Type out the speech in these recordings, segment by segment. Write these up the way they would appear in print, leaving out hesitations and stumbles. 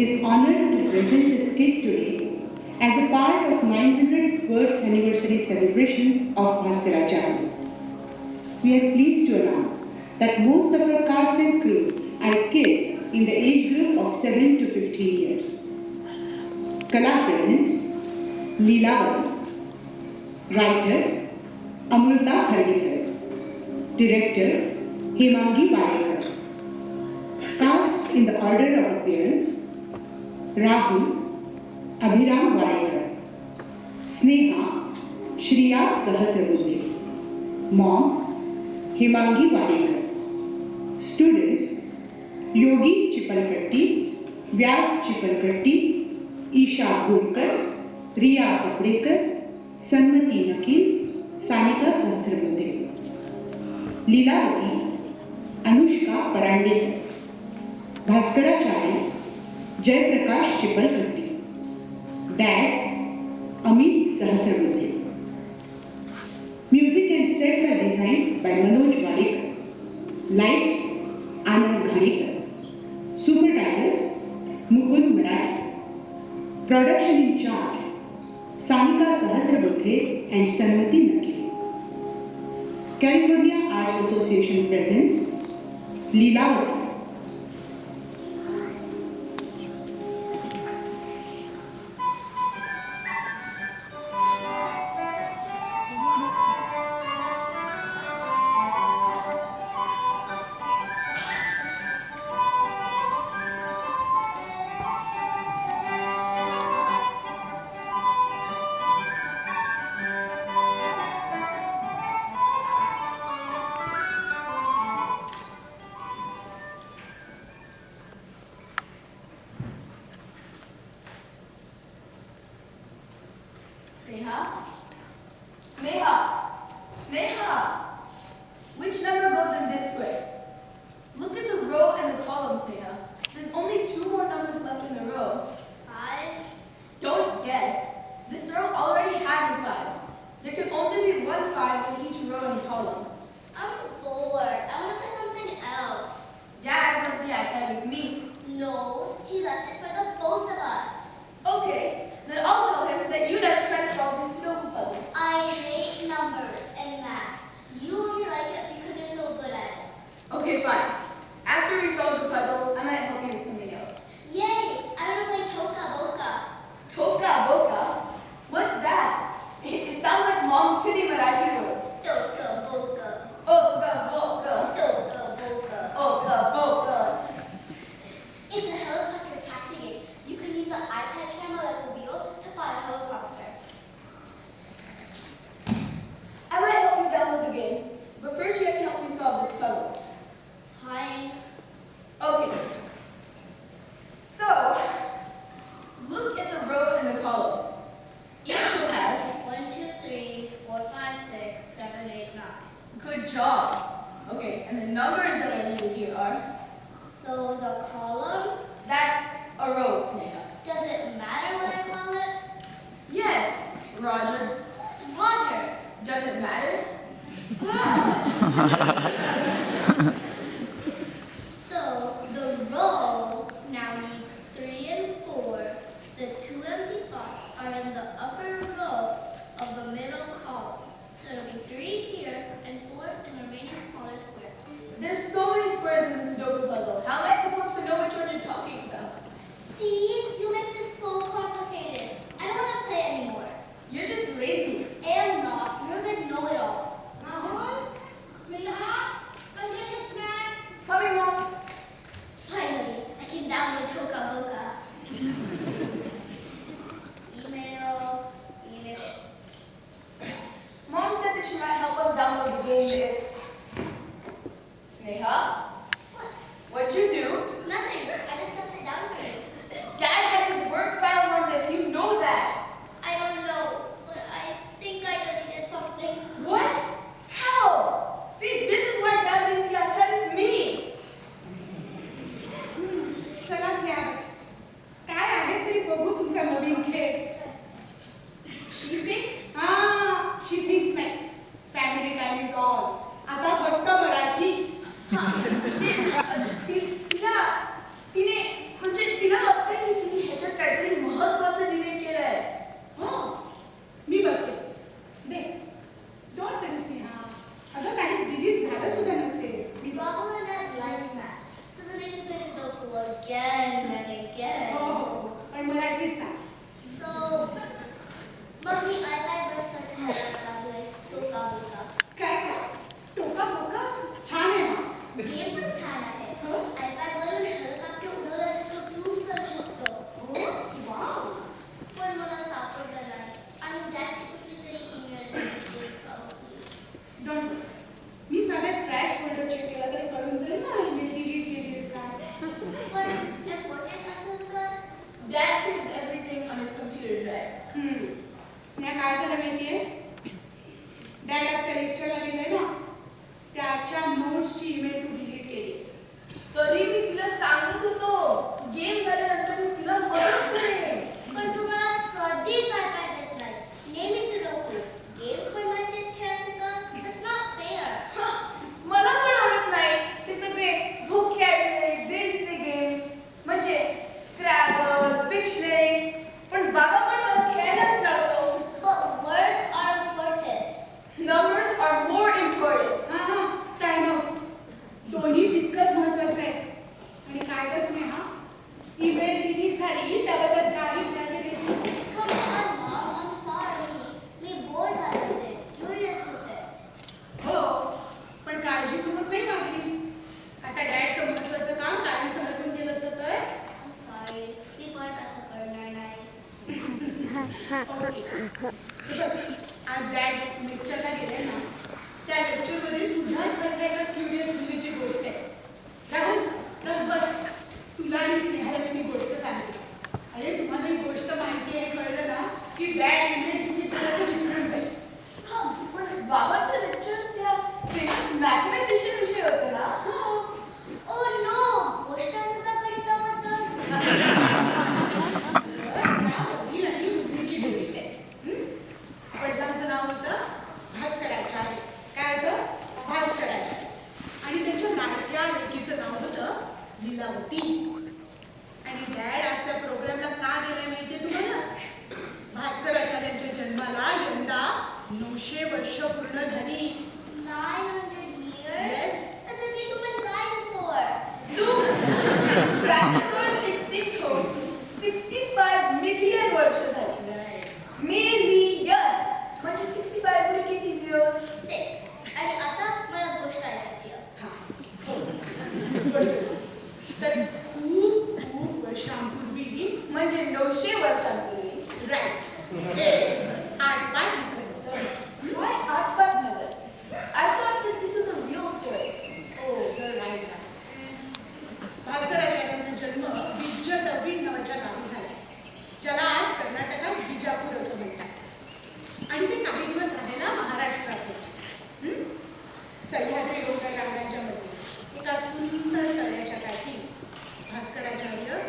is honored to present a skit today as a part of 900th birth anniversary celebrations of Bhaskaracharya. We are pleased to announce that most of our cast and crew are kids in the age group of 7 to 15 years. Kala presents Leelavati. Writer Amruta Hardikar. Director Hemangi Wadekar. Cast in the order of appearance: Rahul Abhiram Wadekar, Sneha Shriya Sahasrabuddhe, Mom Hemangi Wadekar, Students Yogi Chipalkatti, Vyas Chipalkatti, Isha Bhurkar, Riya Kapdekar, Sanmati Nakil, Sanika Sahasrabuddhe. Leelavati Anushka Parandekar. Bhaskaracharya Jaiprakash Chipalkatti. Dad Amit Sahasrabuddhe. Music and sets are designed by Manoj Wadekar. Lights Anand Ghadekar. Super Tigers Mukund Marathi. Production in charge Sanika Sahasrabuddhe and Sanmati Nakil. California Arts Association presents Leelavati. Sneha? Sneha? Sneha? Which number goes in this square? Look at the row and the column, Sneha. There's only 2 more numbers left in the row. 5. Don't guess. This row already has a 5. There can only be 1 5 in each row and column. I'm bored. I want to play something else. Dad left the iPad with me. No, he left it for the both of us. Okay, then I'll tell him that you never tried to solve these Sudoku puzzles. I hate numbers and math. You only like it because you're so good at it. Okay, fine. After we solve the puzzle, I might help you with something else. Yay! I want to play Toka Boka. Toka Boka? What's that? It sounds like Mom's city Marathi words. Toka Boka. Oka Boka. Toka Boka. Oka Boka. It's a helicopter taxi game. You can use the iPad camera like a wheel to fly a helicopter. I might help you download the game, but first you have to help me solve this puzzle. Fine. Okay. So, look at the row and the column. Each will have 1, 2, 3, 4, 5, 6, 7, 8, 9. good job. Okay, and the numbers that are needed here are, So the column, that's a row, Sneha. does it matter what I call it? Yes, Roger. It's Roger. Does it matter? So the row now needs 3 and 4. The 2 empty slots are in the upper row of the middle column. So it'll be 3 here and 4 in the remaining smaller square. There's so many squares in the Sudoku puzzle. How am I supposed to know which one you're talking about? See, you make this so complicated. I don't want to play anymore. You're just lazy. I am not. You're a big know-it-all. Rahul, Sneha, come get the snacks. Coming, Mom. Finally, I can download Toka Boka. Email. Mom said that she might help us download the game if... Sneha, What? what'd you do? Nothing. I just left it down for you. Dad has his work files on this. You know that. I don't know, but I think I deleted something. What? How? See, this is where Dad leaves the iPad with me. चला स्नेहा, काय आहे again and again. हो, पण मराठीत सांग. So, मग मी iPadवर search करायला लागले. टोका बोका. काय टोका बोका छान आहे ना. गेम पण छान आहे. हो? iPadवरून हेलिकॉप्टर उडवल्यासारखं क्रूज करू शकतो. हो, वाव. पण मला सापडलं नाही. आणि डॅडची कुठली तरी ईमेल दिली probably. डोंट वरी. मी सगळ्यात ट्रॅश फोल्डर चेक केला तरी कळून जाईल ना ईमेल डिलीट केलीस का. पण important असेल तर Dad saves everything on his computer drive. Sneha काय झालं माहितीये? डॅड आज त्या लेक्चरला गेले ना, त्याच्या नोट्सची ईमेल तू डिलीट केलीस. तरी मी तिला सांगत होतो गेम झाल्यानंतर मी तिला मदत करेन. पण तू मला कधीच iPad देत नाहीस. नेहमी सुडोकू. गेम्स पण माझेच खेळायचे का? That's not fair. हा, मला पण आवडत नाही हे सगळे व्होकॅब्युलरी बिल्डचे गेम्स म्हणजे स्क्रॅबल, पिक्शनरी. पण बाबा पण मला खेळायलाच लावतो. But words are important. Numbers are more important. हां, टाइम आउट. दोन्ही तितकंच महत्वाचं आहे. आणि काय गं स्नेहा? ईमेल डिलीट झाली त्याबाबत काही म्हणाली नाहीस तू. Come on, Mom. I'm sorry. Me bore झाले होते. Curious होते. हो, पण काळजीपूर्वक नाही वागलीस. आता डॅडचं महत्वाचं काम कायमचं हटवून गेलं असतं तर. I'm sorry. मी परत असं करणार नाही. ओके. हे बघ, आज डॅड लेक्चरला गेले ना, त्या लेक्चरमध्ये तुझ्यासारख्या एका क्युरियस मुलीची गोष्ट आहे. राहुल बस, तुला आणि स्नेहाला मी ती गोष्ट सांगितली. अरे तुम्हाला ही गोष्ट माहिती आहे कळलं ना की डॅड ईमेल डिलीट झाल्याचं विसरून जाईल. हा, पण बाबाचं लेक्चर त्या फेमस मॅथमॅटिशियन विषयी होतं ना. Oh no. गोष्ट सुद्धा गणिताबद्दल. वडील आणि मुलीची गोष्ट आहे. वडिलांचं नाव होतं भास्कराचार्य. काय होतं? भास्कराचार्य. आणि त्यांच्या लाडक्या लेकीचं नाव होतं लीलावती. आणि डॅड आज त्या प्रोग्रामला का गेलाय माहितीये तुम्हाला? भास्कराचार्यांच्या जन्माला यंदा 900 वर्ष पूर्ण झाली. 900 years? Yes. That's a human dinosaur. Dinosaurs extinct होऊन 65 मिलियन वर्ष झाली. मिलियन म्हणजे 65 पुढे किती zeros? 6. आणि आता मला गोष्ट ऐकायची आहे. गोष्ट सांग. तर खूप खूप वर्षांपूर्वी म्हणजे 900 वर्षांपूर्वी. राईट हे आटपाट लिहिलं होतं. Why आटपाट झालं? I thought that this was a real story. Oh, you're right. भास्कराचार्यांचा जन्म विजयदवीड नावाच्या गावी झाला, ज्याला आज कर्नाटकात बिजापूर असं म्हणतात. आणि ते काही दिवस राहायला महाराष्ट्रात होते. सह्याद्री डोंगर रांगांच्या मध्ये एका सुंदर तळ्याच्या काठी भास्कराचार्य,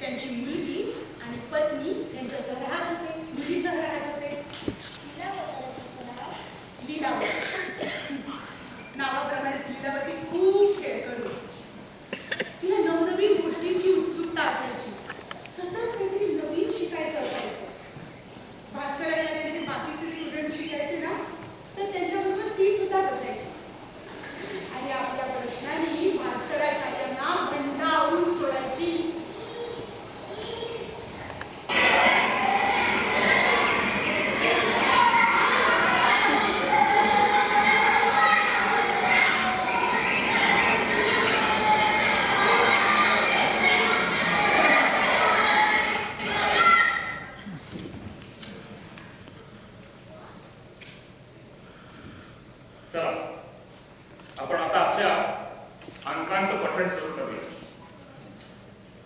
त्यांची मुलगी आणि पत्नी यांच्यासह राहत होते. मुलीसह राहत होते. लीलावती. नावाप्रमाणेच लीलावती खूप खेळकरू. तिला नवनवीन गोष्टींची उत्सुकता असायची. सतत काहीतरी नवीन शिकायचं असायचं. भास्कराचार्यांचे बाकीचे स्टुडंट्स शिकायचे ना, तर त्यांच्याबरोबर ती सुद्धा बसायची. आणि आपल्या प्रश्नांनी भास्कराचार्यांना भंडावून सोडायची. चला, आपण आता आपल्या अंकांचं पठण सुरू करूया.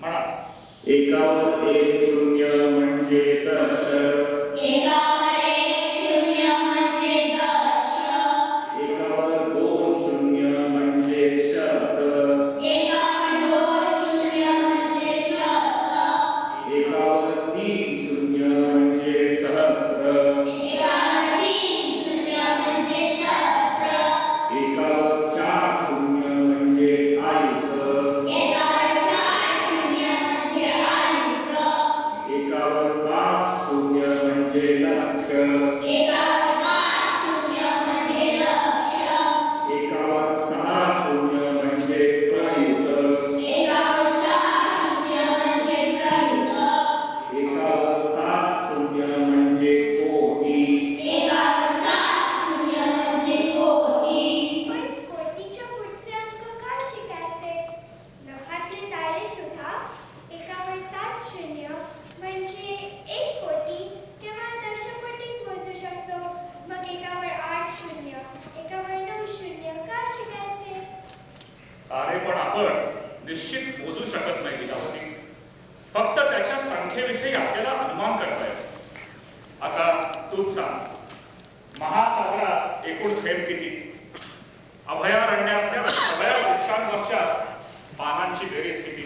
म्हणा. एकावर एक शून्य म्हणजे दश. एकावर एक शून्य म्हणजे दश. एकावर दोन शून्य म्हणजे शत. एकावर दोन शून्य म्हणजे शत. एकावर तीन शून्य म्हणजे सहस्र. एकावर तीन शून्य म्हणजे सहस्र. एकावर चार शून्य म्हणजे आयुत. एकावर चार शून्य म्हणजे आयुक्त. एकावर पाच शून्य म्हणजे लक्ष. संख्येविषयी आपल्याला अनुमान करता येतो. आता तूच सांग, महासागरात एकूण थेंब किती? अभयारण्यातल्या सगळ्या वृक्षांवरच्या पानांची बेरीज किती?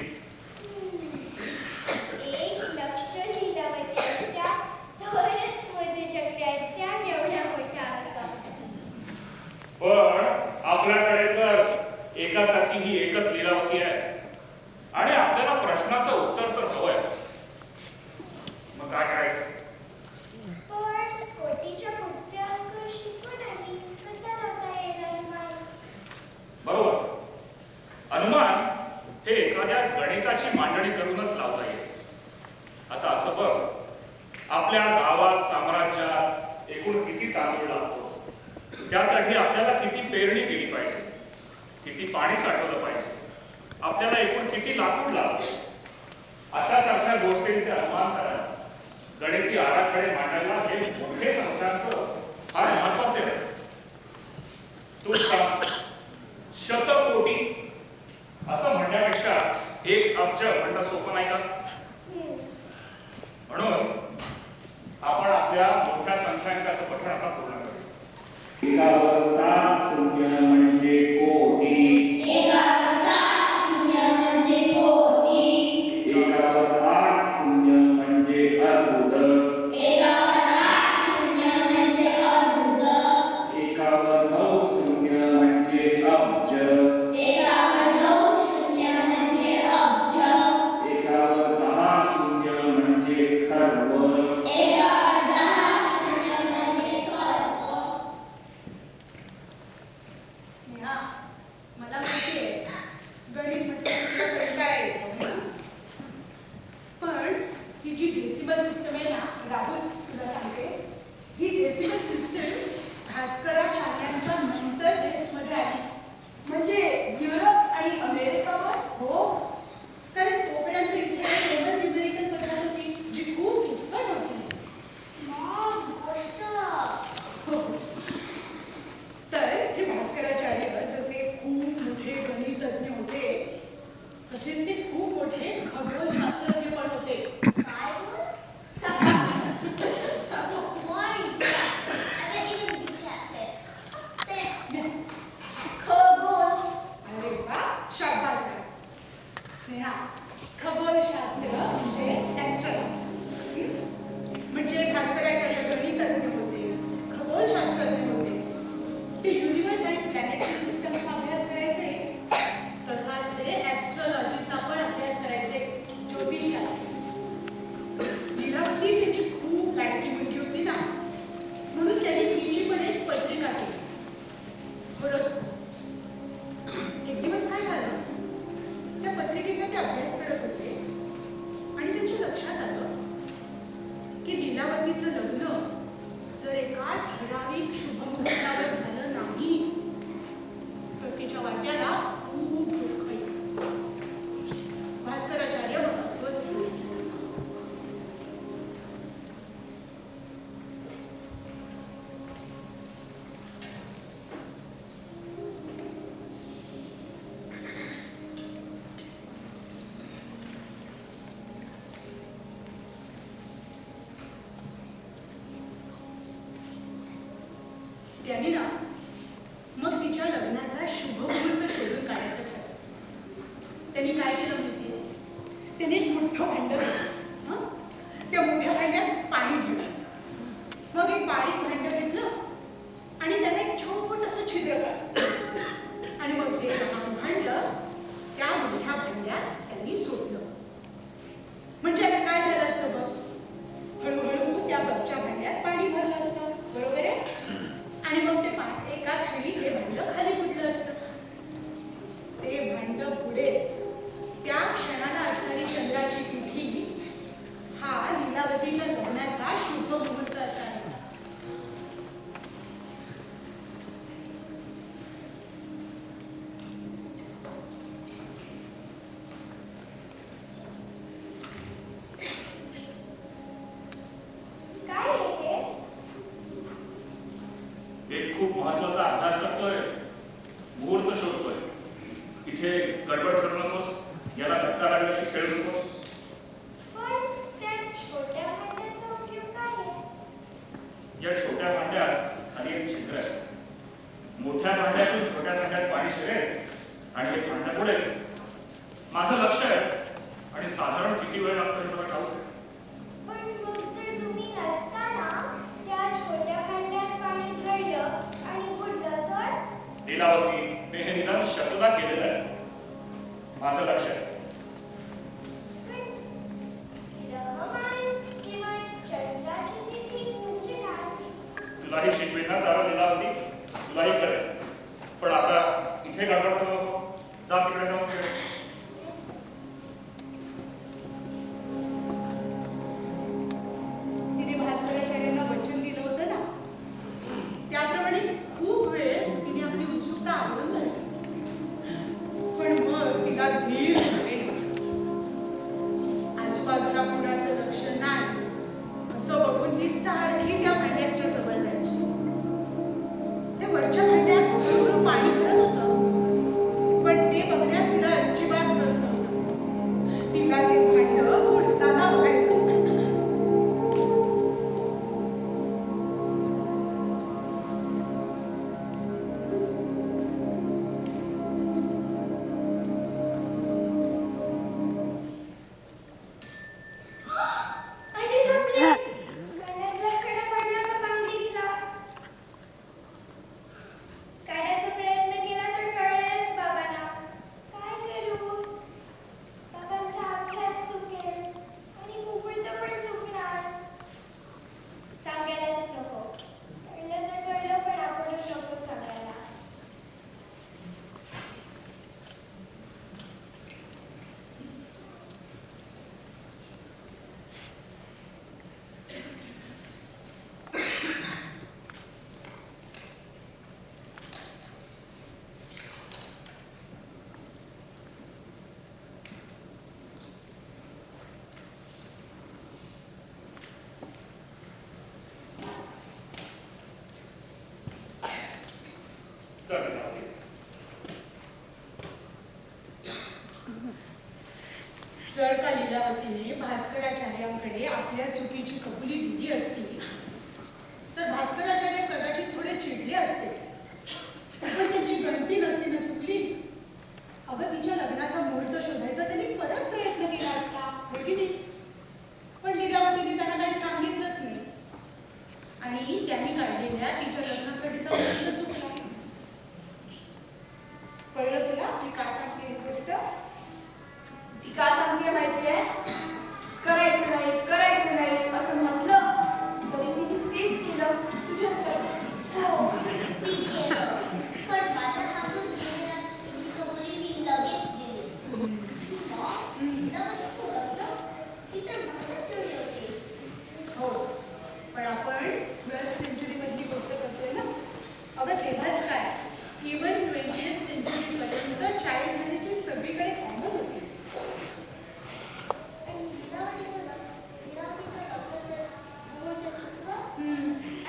1,00,000 लीलावती असत्या तरच मोजू शकले असत्या एवढा मोठा आकार. पण आपल्याकडे तर एकासारखी ही एकच लीलावती आहे आणि आपल्याला प्रश्नाचं उत्तर तर हवंय. मग काय करायचं? पण कोटीच्या पुढचे अंक शिकून आली कसा लावता येणार नाही? बरोबर. अनुमान हे एखाद्या गणिताची मांडणी करूनच लावता येईल. आता असं बघ, आपल्या गावात साम्राज्यात एकूण किती तांदूळ लागतो, त्यासाठी आपल्याला किती पेरणी केली पाहिजे, किती पाणी साठवलं पाहिजे, आपल्याला एकूण किती लाकूड लागते, अशा सारख्या गोष्टींचे अनुमान करायला गणिती आराखडे मांडायला हे मोठे संख्यांक फार महत्वाचे आहे. तू सांग, शतकोटी असं म्हणण्यापेक्षा 1 अब्ज म्हणणं सोपं नाही का? म्हणून आपण आपल्या मोठ्या संख्यांकाचं पठण आता पूर्ण करू. एकावर 7 शून्य म्हणजे कोटी. एकावर 7 शून्य म्हणजे कोटी. एकावर 8 शून्य म्हणजे अर्बुद. एकावर 8 शून्य म्हणजे अर्बुद. एकावर 9 शून्य म्हणजे अब्ज. एकावर 9 शून्य म्हणजे अब्ज. एकावर 10 शून्य म्हणजे खर्व. एकावर 10 शून्य म्हणजे खर्व. स्नेहा, मला माहितीये गणित म्हटलं तुला कंटाळा येतो. पण ही जी डेसिबल सिस्टम आहे ना राहुल, तुला सांगते, ही डेसिबल सिस्टम भास्कराचार्यांच्या नंतर टेस्टमध्ये आली. म्हणजे युरोप आणि अमेरिकावर. हो, कारण तोपर्यंत इथे रोमन न्यूमेरिकल पद्धत होती जी खूप किचकट होती. मग गोष्ट हो. तर हे भास्कराचार्य जसे खूप मोठे गणितज्ञ होते तसेच ते खूप मोठे खगोलशास्त्रज्ञ पण होते. काय बोल? What is that? I bet even you can't say it. Say it. खगोल. अरे वा, शाबास. स्नेहा, खगोलशास्त्र म्हणजे ॲस्ट्रॉनॉमी. म्हणजे भास्कराचार्य गणितज्ञ होते, खगोलशास्त्रज्ञ होते. ते युनिवर्स आणि प्लॅनेटरी सिस्टमचा अभ्यास करायचे. तसाच ते ॲस्ट्रॉलॉजीचा पण अभ्यास करायचे, ज्योतिषशास्त्र. लीलावती त्याची खूप लाडकी मुलगी होती ना, म्हणून त्यांनी तिची पण एक पत्रिका केली, होरोस्कोप. एक दिवस काय झालं, त्या पत्रिकेचा ते अभ्यास करत होते आणि त्यांच्या लक्षात आलं की लीलावतीचं लग्न जर एका ठराविक शुभमुहूर्तावर झालं नाही तर तिच्या वाट्याला खूप दुःख येईल. भास्कराचार्य मग अस्वस्थ झाले. त्यांनी ना मग तिच्या लग्नाचा शुभमुहूर्त शोधून काढायचं ठरवलं. त्यांनी काय केलं माहितीये? त्याने एक मोठं भांडं घेतलं. त्या मोठ्या भांड्यात पाणी भरलं. मग एक बारीक भांडं घेतलं आणि त्याला एक छोटंसं छिद्र काढलं आणि मग हे लहान भांडं त्या मोठ्या भांड्यात त्यांनी सोडलं. म्हणजे आता काय झालं असतं बघ, हळूहळू त्या बच्च्या भांड्यात पाणी भरलं असतं, बरोबर आहे? आणि मग ते एका क्षणी हे भांडं खाली फुटलं असतं. ते भांडं पुढे त्या क्षणाला असणारी चंद्राची तिथी या छोट्या भांड्यात खाली एक छिद्र आहे. मोठ्या भांड्यातून छोट्या भांड्यात पाणी शिरेल आणि हे भांडं बुडेल. माझं लक्ष आहे आणि साधारण किती वेळ लागतो हे मला ठाऊक आहे. पण मग जर तुम्ही नसताना त्या छोट्या भांड्यात पाणी भरलं आणि बुडलं तर? लीलावती, मी हे निदान शतदा केलेलं आहे. माझं लक्ष आहे. तुलाही शिकवेल ना सारा लीलावती, तुलाही कळेल. पण आता इथे गडबड करू नको. जा तिकडे जाऊन खेळ. तिने भास्कराचार्यांना वचन दिलं होतं ना, त्याप्रमाणे खूप वेळ तिने आपली उत्सुकता आवरून धरली. पण मग तिला धीर मिळेल. आजूबाजूला कोणाचं लक्ष नाही असं बघून ती सारखी त्या भांड्याच्या जवळ जायची. त्या वरच्या भांड्यात हळूहळू पाणी भरत होतं, पण ते बघण्यात तिला अजिबात रस नव्हता. तिला ते भांड बुडताना बघायचं. अरे बापरे! काड्यातला खडा पडला का बांगडीतला? काढायचा प्रयत्न केला तर कळेलच बाबांना. काय करू? बाबांचा अभ्यास चुकेल आणि मुकुटं पण चुकणार. सांगायलाच नको. कळलं तर कळलं, पण आपणच नको सांगायला. चल लीलावती. जर का लीलावतीने भास्कराचार्यांकडे आपल्या चुकीची कबुली दिली असती तर भास्कराचार्य कदाचित थोडे चिडले असते. पण त्यांची गणती नसती ना चुकली. अगं तिच्या लग्नाचा मुहूर्त शोधायचा त्यांनी परत प्रयत्न केला असता, होय की नाही? पण लीलावतीने त्यांना काही सांगितलंच नाही आणि त्यांनी काढलेल्या तिच्या लग्नासाठीचा मुहूर्त चुकला. कळलं तुला मी का सांगते ही गोष्ट? ती का सांगते माहितीये? करायचं नाही असं म्हटलं तरी तिने तेच केलं तुझ्यासाठी. हो, मी केलं. पण माझ्या हातून गेलेल्या चुकीची कबुली मी लगेच दिली. लीलावतीचं लग्न? ती तर माझ्याच वेळी होती. हो, पण आपण 12th सेंचुरी मधली गोष्ट करतोय ना. अगं तेव्हाच काय, इव्हन 20th सेंचुरी पर्यंत चाइल्ड मॅरेजेस सगळीकडे कॉमन होती. आणि लीलावतीचं लग्नाचं मुहूर्त चुकलं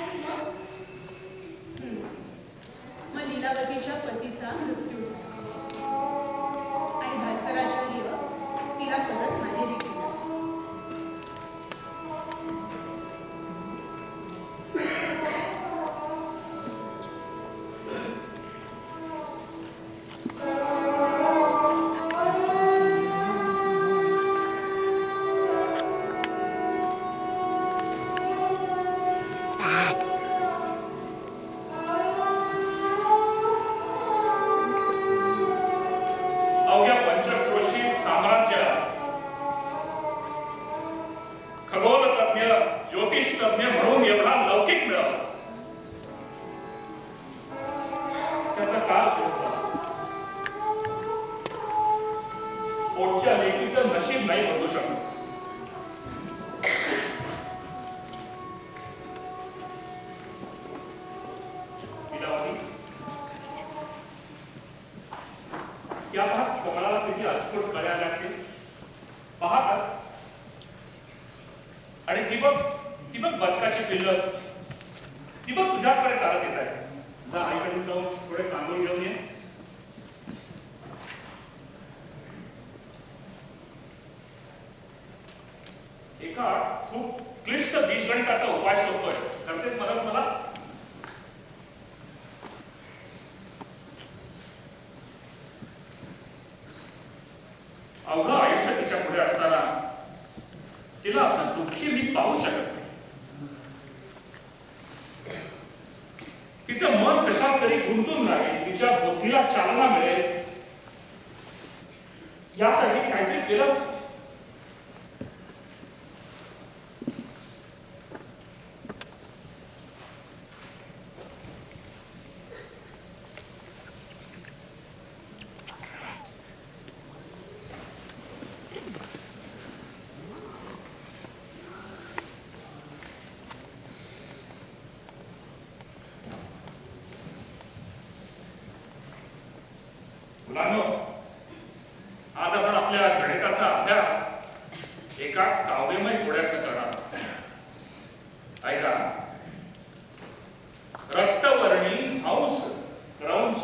आणि मग मग लीलावतीच्या पतीचा मृत्यू झाला आणि भास्कराचार्य तिला परत माहेरी केलं. अवघ्या पंचक्रोशीत साम्राज्यात खगोलतज्ञ, ज्योतिषतज्ञ म्हणून एवढा लौकिक मिळाला. त्याचा काय उपयोग झाला? पोटच्या लेकीचं नशीब नाही बदलू शकत. लीलावती, त्या भाग कमळाला किती अस्फुट कळ्या लागतील पाहतात. आणि ती बघ बदकाची पिल्लं, ती बघ तुझ्याचकडे चालत येत आहे. जा आईकडून जाऊन थोडे तांदूळ घेऊन ये. एका खूप क्लिष्ट बीजगणिताचा उपाय शोधतोय. करतेस मदत मला? अवघं आयुष्य तिच्या पुढे असताना तिला असं दुःखी मी पाहू शकत नाही. तिचं मन कशात तरी गुंतून राहील, तिच्या बुद्धीला चालना मिळेल यासाठी काहीतरी केलं. मुलांनो, आज आपण आपल्या गणिताचा अभ्यास एका काव्यमय घोड्यातनं करणार आहोत. ऐका. रक्तवर्णी हंस क्रौंच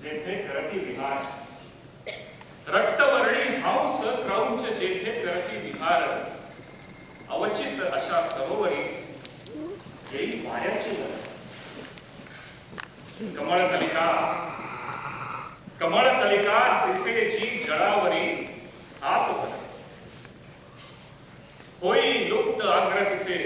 जेथे करती विहार. रक्तवर्णी हंस क्रौंच जेथे करती विहार. अवचित अशा सरोवरी येई वाऱ्याची लहर. कमळ कलिका दिसेची जळावरी हात होई लुप्त अग्रतीचे